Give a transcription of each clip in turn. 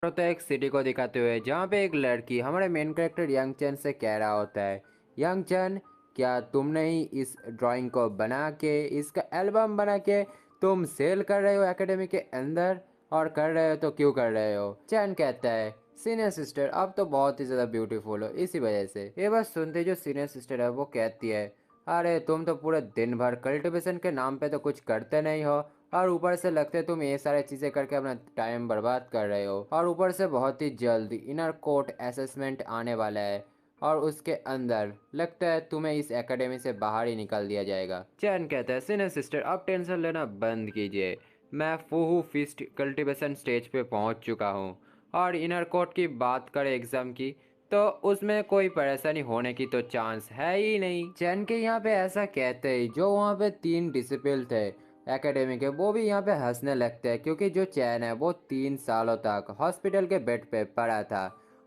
तो एक सिटी को दिखाते हुए जहाँ पे एक लड़की हमारे मेन कैरेक्टर यंग चैन से कह रहा होता है, यंग चैन क्या तुमने ही इस ड्राइंग को बना के इसका एल्बम बना के तुम सेल कर रहे हो एकेडमी के अंदर, और कर रहे हो तो क्यों कर रहे हो? चैन कहता है, सीनियर सिस्टर अब तो बहुत ही ज़्यादा ब्यूटीफुल हो इसी वजह से। ये बात सुनते जो सीनियर सिस्टर है वो कहती है, अरे तुम तो पूरे दिन भर कल्टीवेशन के नाम पे तो कुछ करते नहीं हो, और ऊपर से लगते तुम ये सारे चीज़ें करके अपना टाइम बर्बाद कर रहे हो, और ऊपर से बहुत ही जल्द इनर कोर्ट असेसमेंट आने वाला है और उसके अंदर लगता है तुम्हें इस एकेडमी से बाहर ही निकाल दिया जाएगा। चैन कहता है, सीनियर सिस्टर अब टेंशन लेना बंद कीजिए, मैं फूहू फिस्ट कल्टीवेशन स्टेज पे पहुंच चुका हूं, और इनर कोर्ट की बात करें एग्जाम की तो उसमें कोई परेशानी होने की तो चांस है ही नहीं। चैन के यहाँ पे ऐसा कहते ही जो वहाँ पे 3 डिसिपल थे एकेडमी के वो भी यहाँ पे हंसने लगते हैं, क्योंकि जो चैन है वो 3 सालों तक हॉस्पिटल के बेड पे पड़ा था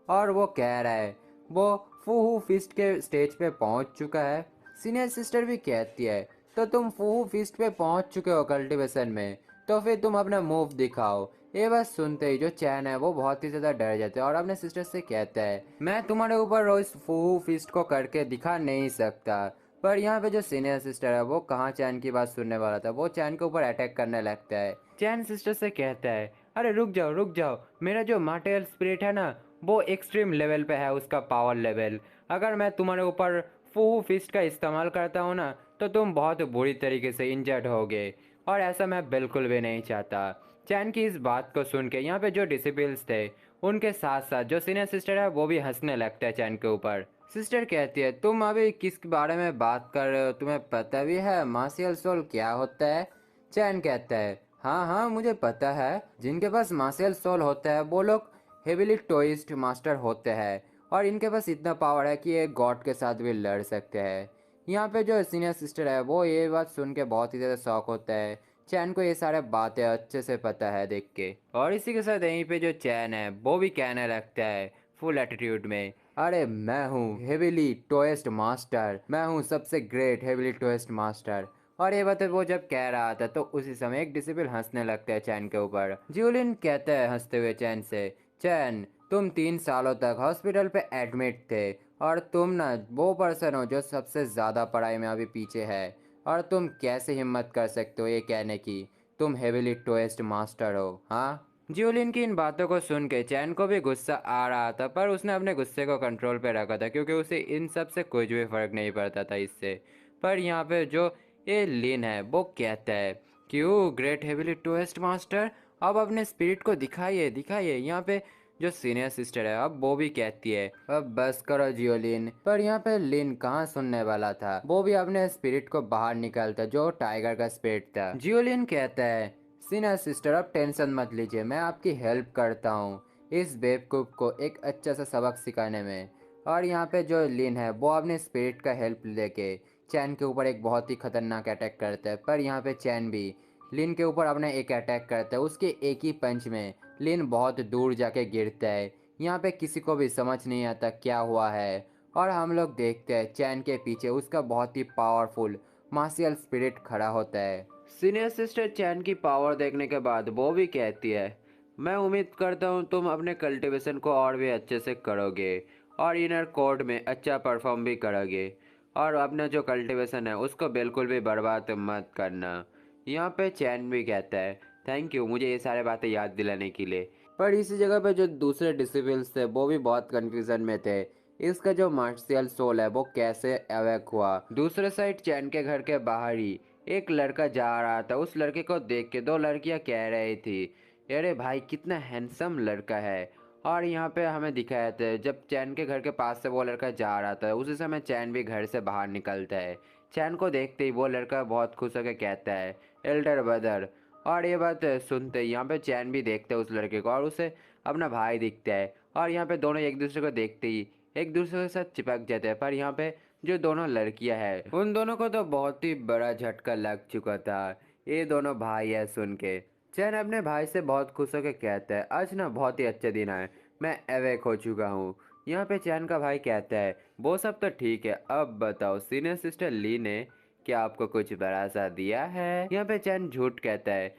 और वो कह रहा है वो फूहू फिस्ट के स्टेज पे पहुंच चुका है। सीनियर सिस्टर भी कहती है, तो तुम फूहू फिस्ट पे पहुंच चुके हो कल्टीवेशन में, तो फिर तुम अपना मूव दिखाओ। ये बात सुनते ही जो चैन है वो बहुत ही ज़्यादा डर जाता है और अपने सिस्टर से कहता है, मैं तुम्हारे ऊपर रोज फूहू फिस्ट को करके दिखा नहीं सकता। पर यहाँ पे जो सीनियर सिस्टर है वो कहाँ चैन की बात सुनने वाला था, वो चैन के ऊपर अटैक करने लगता है। चैन सिस्टर से कहता है, अरे रुक जाओ, मेरा जो मार्टियल स्पिरिट है ना वो एक्सट्रीम लेवल पे है, उसका पावर लेवल। अगर मैं तुम्हारे ऊपर फूहू फिस्ट का इस्तेमाल करता हूँ ना तो तुम बहुत बुरी तरीके से इंजर्ड होगे, और ऐसा मैं बिल्कुल भी नहीं चाहता। चैन की इस बात को सुन के यहाँ पे जो डिसिपल्स थे उनके साथ साथ जो सीनियर सिस्टर है वो भी हंसने लगता है चैन के ऊपर। सिस्टर कहती है, तुम अभी किस बारे में बात कर रहे हो, तुम्हें पता भी है मार्शियल सोल क्या होता है? चैन कहता है, हाँ हाँ मुझे पता है, जिनके पास मार्शियल सोल होता है वो लोग हेविली टोइस्ट मास्टर होते हैं, और इनके पास इतना पावर है कि ये गॉड के साथ भी लड़ सकते हैं। यहाँ पे जो सीनियर सिस्टर है वो ये बात सुन के बहुत ही ज़्यादा शौक होता है। चैन को ये सारे बातें अच्छे से पता है देख के, और इसी के साथ यहीं पे जो चैन है वो भी कहने लगता है फुल एटीट्यूड में, अरे मैं हूँ हेविली टोएस्ट मास्टर, मैं हूँ सबसे ग्रेट हेविली टोएस्ट मास्टर। और ये बात वो जब कह रहा था तो उसी समय एक डिसिपल हंसने लगता है चैन के ऊपर। ज्यूलिन कहता है हंसते हुए चैन से, चैन तुम 3 सालों तक हॉस्पिटल पे एडमिट थे, और तुम ना वो पर्सन हो जो सबसे ज़्यादा पढ़ाई में अभी पीछे है, और तुम कैसे हिम्मत कर सकते हो ये कहने की तुम हेविली टोएस्ट मास्टर हो? हाँ। ज्यूलिन की इन बातों को सुन के चैन को भी गुस्सा आ रहा था, पर उसने अपने गुस्से को कंट्रोल पे रखा था क्योंकि उसे इन सब से कुछ भी फर्क नहीं पड़ता था इससे। पर यहाँ पे जो ये लिन है वो कहता है, क्यों ग्रेट हेविली टोएस्ट मास्टर, अब अपने स्पिरिट को दिखाइए दिखाइए। यहाँ पे जो सीनियर सिस्टर है अब वो भी कहती है, अब बस करो जियोलिन। पर यहाँ पे लिन कहाँ सुनने वाला था, वो भी अपने स्पिरिट को बाहर निकालता जो टाइगर का स्पिरिट था। जियोलिन कहता है, सीनियर सिस्टर अब टेंशन मत लीजिए, मैं आपकी हेल्प करता हूँ इस बेवकूफ़ को एक अच्छा सा सबक सिखाने में। और यहाँ पे जो लिन है वो अपने स्पिरिट का हेल्प लेके चैन के ऊपर एक बहुत ही खतरनाक अटैक करता है। पर यहाँ पे चैन भी लिन के ऊपर अपना एक अटैक करता है, उसके एक ही पंच में लिन बहुत दूर जाके गिरता है। यहाँ पे किसी को भी समझ नहीं आता क्या हुआ है, और हम लोग देखते हैं चैन के पीछे उसका बहुत ही पावरफुल मार्शियल स्पिरिट खड़ा होता है। सीनियर सिस्टर चैन की पावर देखने के बाद वो भी कहती है, मैं उम्मीद करता हूँ तुम अपने कल्टीवेशन को और भी अच्छे से करोगे और इनर कोड में अच्छा परफॉर्म भी करोगे, और अपना जो कल्टीवेशन है उसको बिल्कुल भी बर्बाद मत करना। यहाँ पे चैन भी कहता है, थैंक यू मुझे ये सारे बातें याद दिलाने के लिए। पर इसी जगह पे जो दूसरे डिसिपल्स थे वो भी बहुत कंफ्यूजन में थे, इसका जो मार्शियल सोल है वो कैसे अवेक हुआ। दूसरे साइड चैन के घर के बाहर ही एक लड़का जा रहा था, उस लड़के को देख के दो लड़कियां कह रही थी, अरे भाई कितना हैंडसम लड़का है। और यहाँ पे हमें दिखाया था जब चैन के घर के पास से वो लड़का जा रहा था उसी समय चैन भी घर से बाहर निकलता है। चैन को देखते ही वो लड़का बहुत खुश होकर कहता है, एल्डर ब्रदर। और ये बात सुनते ही यहाँ पे चैन भी देखते है उस लड़के को और उसे अपना भाई दिखता है, और यहाँ पे दोनों एक दूसरे को देखते ही एक दूसरे के साथ चिपक जाते हैं। पर यहाँ पे जो दोनों लड़कियां हैं उन दोनों को तो बहुत ही बड़ा झटका लग चुका था ये दोनों भाई है सुन के। चैन अपने भाई से बहुत खुश होकर कहता है, आज ना बहुत ही अच्छा दिन है, मैं अवेक हो चुका हूँ। यहाँ पे चैन का भाई कहता है, वो सब तो ठीक है, अब बताओ सीनियर सिस्टर ली ने क्या आपको कुछ बड़ा सा दिया है? यहाँ पे चैन झूठ कहता है,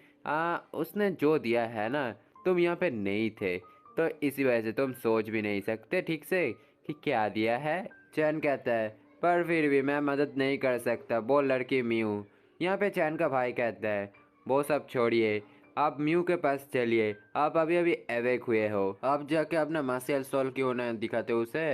उसने जो दिया है ना तुम यहाँ पे नहीं थे, तो इसी वजह से तुम सोच भी नहीं सकते ठीक से कि क्या दिया है। चैन कहता है पर फिर भी मैं मदद नहीं कर सकता, वो लड़की म्यू। यहाँ पे चैन का भाई कहता है वो सब छोड़िए, आप म्यू के पास चलिए, आप अभी अभी अवेक हुए हो, आप जाके अपना मार्शियल सोल क्यों न दिखाते उसे।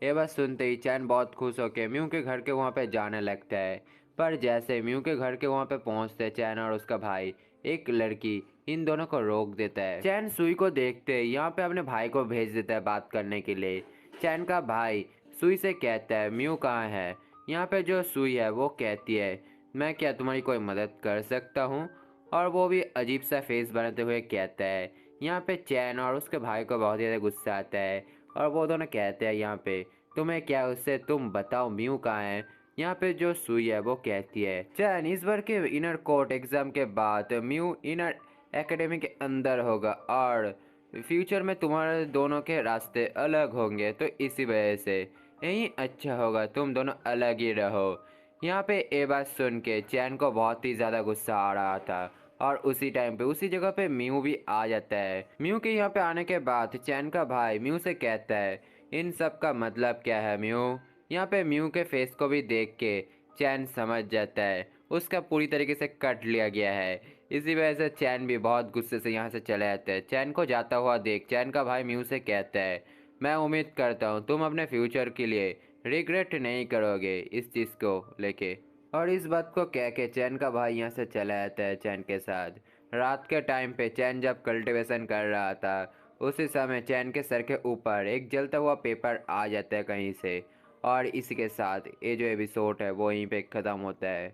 ये बात सुनते ही चैन बहुत खुश होकर म्यू के घर के वहाँ पे जाने लगता है। पर जैसे म्यू के घर के वहाँ पे पहुँचते चैन और उसका भाई, एक लड़की इन दोनों को रोक देता है। चैन सुई को देखते यहाँ पे अपने भाई को भेज देता है बात करने के लिए। चैन का भाई सुई से कहता है म्यू कहाँ है। यहाँ पे जो सुई है वो कहती है मैं क्या तुम्हारी कोई मदद कर सकता हूँ, और वो भी अजीब सा फेस बनाते हुए कहता है। यहाँ पे चैन और उसके भाई को बहुत ज़्यादा गुस्सा आता है और वो दोनों कहते हैं यहाँ पे तुम्हें क्या उससे, तुम बताओ म्यू कहाँ है। यहाँ पे जो सुई है वो कहती है चैन इस बार के इनर कोर्ट एग्जाम के बाद म्यू इनर एकेडमी के अंदर होगा और फ्यूचर में तुम्हारे दोनों के रास्ते अलग होंगे, तो इसी वजह से यही अच्छा होगा तुम दोनों अलग ही रहो। यहाँ पे ये बात सुन के चैन को बहुत ही ज़्यादा गुस्सा आ रहा था और उसी टाइम पे उसी जगह पे म्यू भी आ जाता है। म्यू के यहाँ पे आने के बाद चैन का भाई म्यू से कहता है इन सब का मतलब क्या है म्यू। यहाँ पे म्यू के फेस को भी देख के चैन समझ जाता है उसका पूरी तरीके से कट लिया गया है। इसी वजह से चैन भी बहुत गुस्से से यहाँ से चला जाता है। चैन को जाता हुआ देख चैन का भाई म्यू से कहता है मैं उम्मीद करता हूँ तुम अपने फ्यूचर के लिए रिग्रेट नहीं करोगे इस चीज़ को लेके। और इस बात को कह के चैन का भाई यहाँ से चला जाता है चैन के साथ। रात के टाइम पे चैन जब कल्टीवेशन कर रहा था उसी समय चैन के सर के ऊपर एक जलता हुआ पेपर आ जाता है कहीं से। और इसी के साथ ये जो एपिसोड है वो यहीं पे ख़त्म होता है।